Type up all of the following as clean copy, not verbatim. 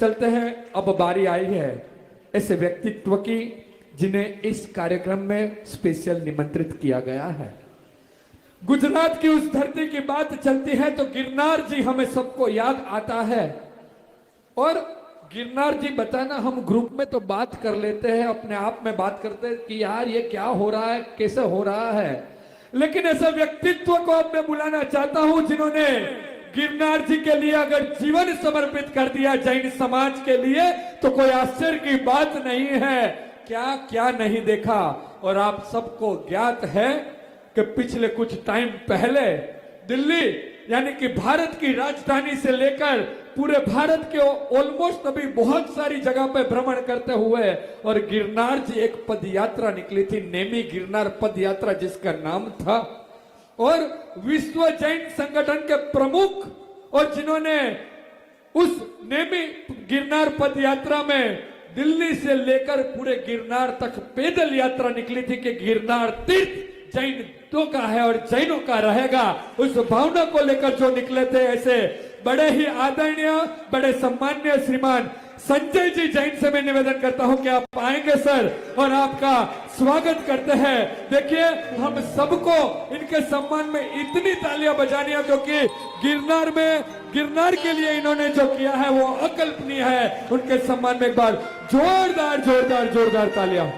चलते हैं, अब बारी आई है ऐसे व्यक्तित्व की जिन्हें इस कार्यक्रम में स्पेशल निमंत्रित किया गया है। गुजरात की उस धरती की बात चलती है तो गिरनार जी हमें सबको याद आता है। और गिरनार जी बताना, हम ग्रुप में तो बात कर लेते हैं, अपने आप में बात करते हैं कि यार ये क्या हो रहा है, कैसे हो रहा है, लेकिन ऐसे व्यक्तित्व को अब मैं बुलाना चाहता हूं जिन्होंने गिरनार जी के लिए अगर जीवन समर्पित कर दिया जैन समाज के लिए तो कोई आश्चर्य की बात नहीं है। क्या क्या नहीं देखा। और आप सबको ज्ञात है कि पिछले कुछ टाइम पहले दिल्ली यानी कि भारत की राजधानी से लेकर पूरे भारत के ऑलमोस्ट अभी बहुत सारी जगह पे भ्रमण करते हुए और गिरनार जी एक पद यात्रा निकली थी, नेमी गिरनार पद यात्रा जिसका नाम था। और विश्व जैन संगठन के प्रमुख और जिन्होंने उस नेमी गिरनार पद यात्रा में दिल्ली से लेकर पूरे गिरनार तक पैदल यात्रा निकली थी कि गिरनार तीर्थ जैनों का है और जैनों का रहेगा, उस भावना को लेकर जो निकले थे ऐसे बड़े ही आदरणीय, बड़े सम्मान्य श्रीमान संजय जी जैन से मैं निवेदन करता हूं कि आप आएंगे सर और आपका स्वागत करते हैं। देखिए हम सबको इनके सम्मान में इतनी तालियां बजानी है क्योंकि गिरनार के लिए इन्होंने जो किया है वो अकल्पनीय है। उनके सम्मान में एक बार जोरदार जोरदार जोरदार तालियां।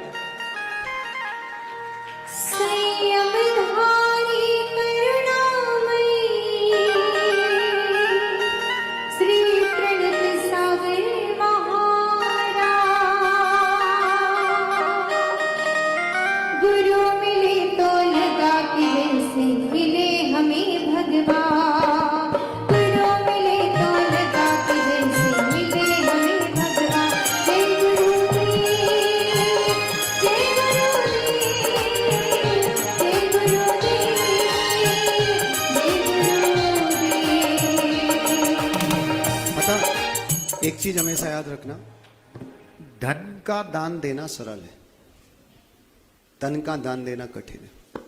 एक चीज हमेशा याद रखना, धन का दान देना सरल है, तन का दान देना कठिन है।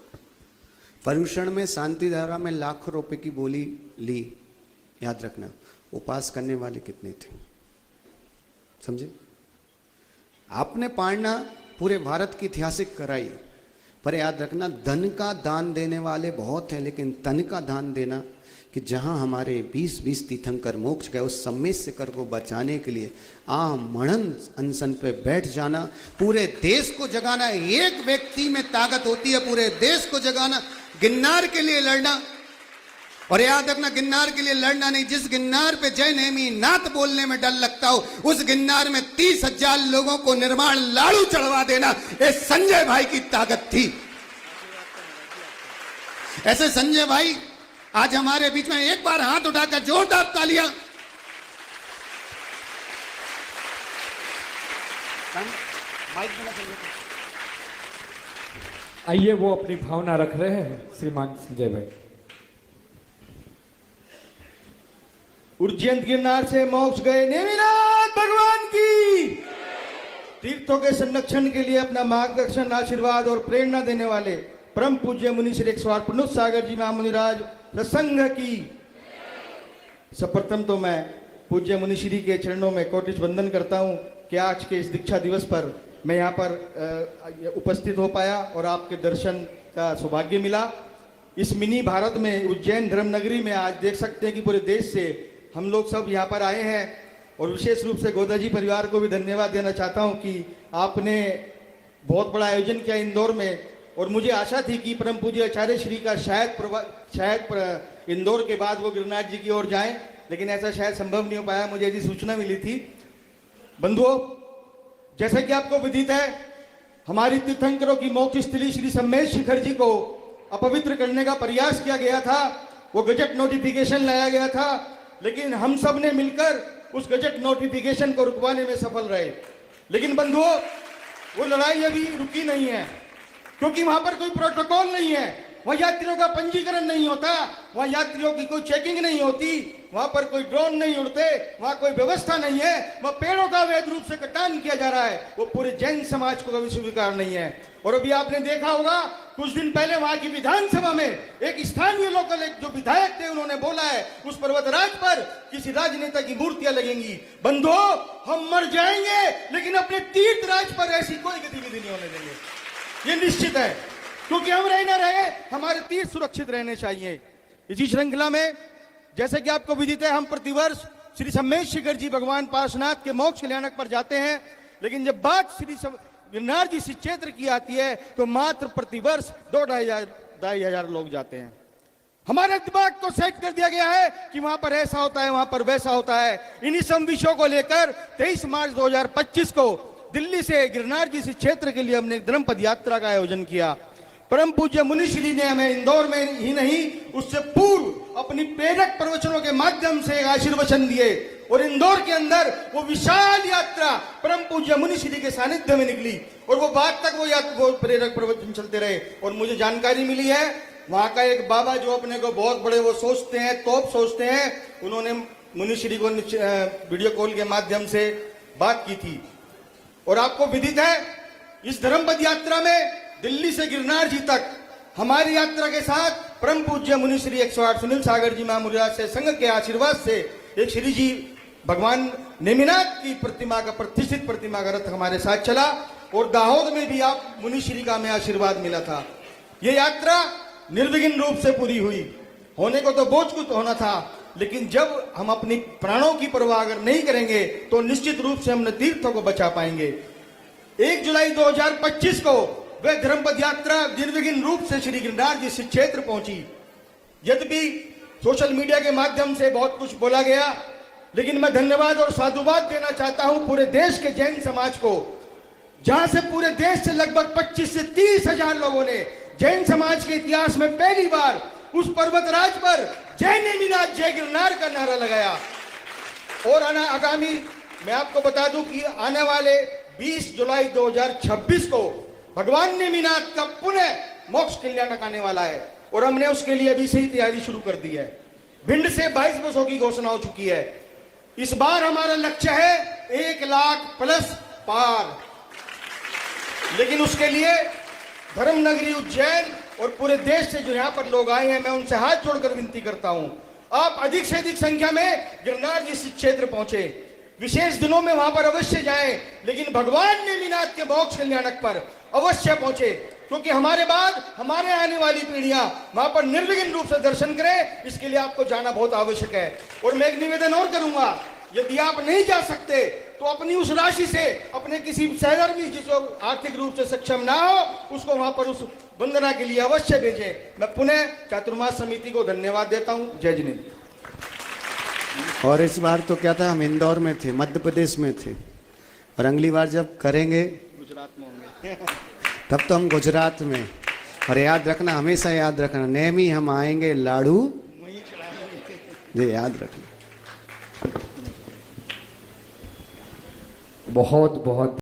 पर्यूषण में शांति धारा में लाखों रुपए की बोली ली, याद रखना उपास करने वाले कितने थे, समझे? आपने पढ़ना पूरे भारत की ऐतिहासिक कराई, पर याद रखना धन का दान देने वाले बहुत हैं, लेकिन तन का दान देना कि जहां हमारे 20-20 तीर्थंकर मोक्ष गए उस सम्मेस्य कर को बचाने के लिए मरण अनशन पे बैठ जाना, पूरे देश को जगाना। एक व्यक्ति में ताकत होती है पूरे देश को जगाना, गिरनार के लिए लड़ना। और याद रखना गिरनार के लिए लड़ना नहीं, जिस गिरनार पे जय नेमी नाथ बोलने में डर लगता हो उस गिरनार में 30,000 लोगों को निर्माण लाड़ू चढ़वा देना ये संजय भाई की ताकत थी। ऐसे संजय भाई आज हमारे बीच में, एक बार हाथ उठाकर जोरदार तालियां। आइए वो अपनी भावना रख रहे हैं श्रीमान संजय भाई। उज्जैन गिरनार से मोक्ष गए नेमिनाथ भगवान की तीर्थों के संरक्षण के लिए अपना मार्गदर्शन, आशीर्वाद और प्रेरणा देने वाले परम पूज्य मुनि श्री 108 प्रनुत सागर जी महामुनिराज प्रसंग की। सर्वप्रथम तो मैं पूज्य मुनि श्री के चरणों में कोटिश वंदन करता हूं कि आज के इस दीक्षा दिवस पर मैं यहाँ पर उपस्थित हो पाया और आपके दर्शन का सौभाग्य मिला। इस मिनी भारत में उज्जैन धर्म नगरी में आज देख सकते हैं कि पूरे देश से हम लोग सब यहाँ पर आए हैं और विशेष रूप से गोदा जी परिवार को भी धन्यवाद देना चाहता हूँ कि आपने बहुत बड़ा आयोजन किया इंदौर में। और मुझे आशा थी कि परम पूज्य आचार्य श्री का शायद इंदौर के बाद वो गिरनार जी की ओर जाएं, लेकिन ऐसा शायद संभव नहीं हो पाया। मुझे ऐसी सूचना मिली थी। बंधुओं, जैसे कि आपको विदित है हमारी तीर्थंकरों की मोक्ष स्थली श्री सम्मेश शिखर जी को अपवित्र करने का प्रयास किया गया था, वो गजट नोटिफिकेशन लाया गया था, लेकिन हम सब ने मिलकर उस गजट नोटिफिकेशन को रुकवाने में सफल रहे। लेकिन बंधुओं, वो लड़ाई अभी रुकी नहीं है क्योंकि वहां पर कोई प्रोटोकॉल नहीं है। वहां यात्रियों का पंजीकरण नहीं होता, वहां यात्रियों की कोई चेकिंग नहीं होती, वहां पर कोई ड्रोन नहीं उड़ते, वहां कोई व्यवस्था नहीं है, वहां पेड़ों का अवैध रूप से कटान किया जा रहा है, वो पूरे जैन समाज को कभी स्वीकार नहीं है। और अभी आपने देखा होगा कुछ दिन पहले वहां की विधानसभा में एक स्थानीय लोकल एक जो विधायक थे उन्होंने बोला है उस पर्वतराज पर किसी राजनेता की मूर्तियां लगेंगी। बंधुओ, हम मर जाएंगे लेकिन अपने तीर्थ राज पर ऐसी कोई गतिविधि नहीं होने देंगे, ये निश्चित है, क्योंकि हम रहे ना रहे हमारे तीर्थ सुरक्षित रहने चाहिए। इसी श्रृंखला में जैसे कि आपको विदित है हम प्रतिवर्ष श्री सम्मेश शिखर जी भगवान पार्श्वनाथ के मोक्ष कल्याणक पर जाते हैं, लेकिन जब बात श्री गिरनार जी श्री क्षेत्र की आती है तो मात्र प्रतिवर्ष 2-2,500 लोग जाते हैं। हमारे दिमाग को सेट कर दिया गया है कि वहां पर ऐसा होता है, वहां पर वैसा होता है। इन्हीं सब विषयों को लेकर 23 मार्च 2025 को दिल्ली से गिरनार जी श्री क्षेत्र के लिए हमने धर्म पद यात्रा का आयोजन किया। परम पूज्य मुनिश्री ने हमें इंदौर में ही नहीं उससे पूर्व अपनी प्रेरक प्रवचनों के माध्यम से एक आशीर्वचन दिए और इंदौर के अंदर वो विशाल यात्रा परम पूज्य मुनिश्री के सानिध्य में निकली और वो बात तक वो प्रेरक प्रवचन चलते रहे। और मुझे जानकारी मिली है वहां का एक बाबा जो अपने को बहुत बड़े वो सोचते हैं, तोप सोचते हैं, उन्होंने मुनिश्री को वीडियो कॉल के माध्यम से बात की थी। और आपको विदित है इस धर्म पद यात्रा में दिल्ली से गिरनार जी तक हमारी यात्रा के साथ परम पूज्य मुनिश्री 108 सुनील सागर जी महामुराद से संघ के आशीर्वाद से एक श्री जी भगवान नेमिनाथ की प्रतिमा का प्रतिष्ठित प्रतिमा का रथ हमारे साथ चला और दाहोद में भी आप मुनिश्री का हमें आशीर्वाद मिला था। ये यात्रा निर्विघ्न रूप से पूरी हुई। होने को तो बोझ कुछ होना था, लेकिन जब हम अपनी प्राणों की परवाह अगर नहीं करेंगे तो निश्चित रूप से हम तीर्थों को बचा पाएंगे। 1 जुलाई 2025 को वह धर्मपद यात्रा निर्विघ्न रूप से श्री गिरनार जी श्री क्षेत्र पहुंची। यद्यपि सोशल मीडिया के माध्यम से बहुत कुछ बोला गया, लेकिन मैं धन्यवाद और साधुवाद देना चाहता हूं पूरे देश के जैन समाज को, जहां से पूरे देश से लगभग 25 से 30 हजार लोगों ने जैन समाज के इतिहास में पहली बार उस पर्वतराज पर जय नेमिनाथ जय गिरनार का नारा लगाया। और आगामी मैं आपको बता दूं कि आने वाले 20 जुलाई 2026 को भगवान नेमिनाथ का पुनः मोक्ष कल्याणक आने वाला है और हमने उसके लिए अभी से ही तैयारी शुरू कर दी है। भिंड से 22 बसों की घोषणा हो चुकी है। इस बार हमारा लक्ष्य है 1 लाख प्लस पार, लेकिन उसके लिए धर्म नगरी उज्जैन और पूरे देश से जो यहाँ पर लोग आए हैं मैं उनसे हाथ जोड़कर विनती करता हूं आप अधिक से अधिक संख्या में गिरनार जी क्षेत्र पहुंचे। विशेष दिनों में वहां पर अवश्य जाएं, लेकिन भगवान नेमिनाथ के मोक्ष कल्याणक पर अवश्य पहुंचे, क्योंकि हमारे बाद हमारे आने वाली पीढ़ियां वहां पर निर्विघ्न रूप से दर्शन करें। इसके लिए आपको जाना बहुत आवश्यक है। और मैं एक निवेदन और करूंगा, यदि आप नहीं जा सकते तो अपनी उस राशि से अपने किसी सहधर्मी जिसको आर्थिक रूप से सक्षम ना हो उसको वहां पर उस वंदना के लिए अवश्य भेजें। मैं पुनः चातुर्मास समिति को धन्यवाद देता हूं। जय जिनेन्द्र। और इस बार तो क्या था, हम इंदौर में थे, मध्य प्रदेश में थे, और अगली बार जब करेंगे गुजरात में होंगे तब तो हम गुजरात में। और याद रखना, हमेशा याद रखना, नेमी हम आएंगे लाड़ू ये याद रखना। बहुत बहुत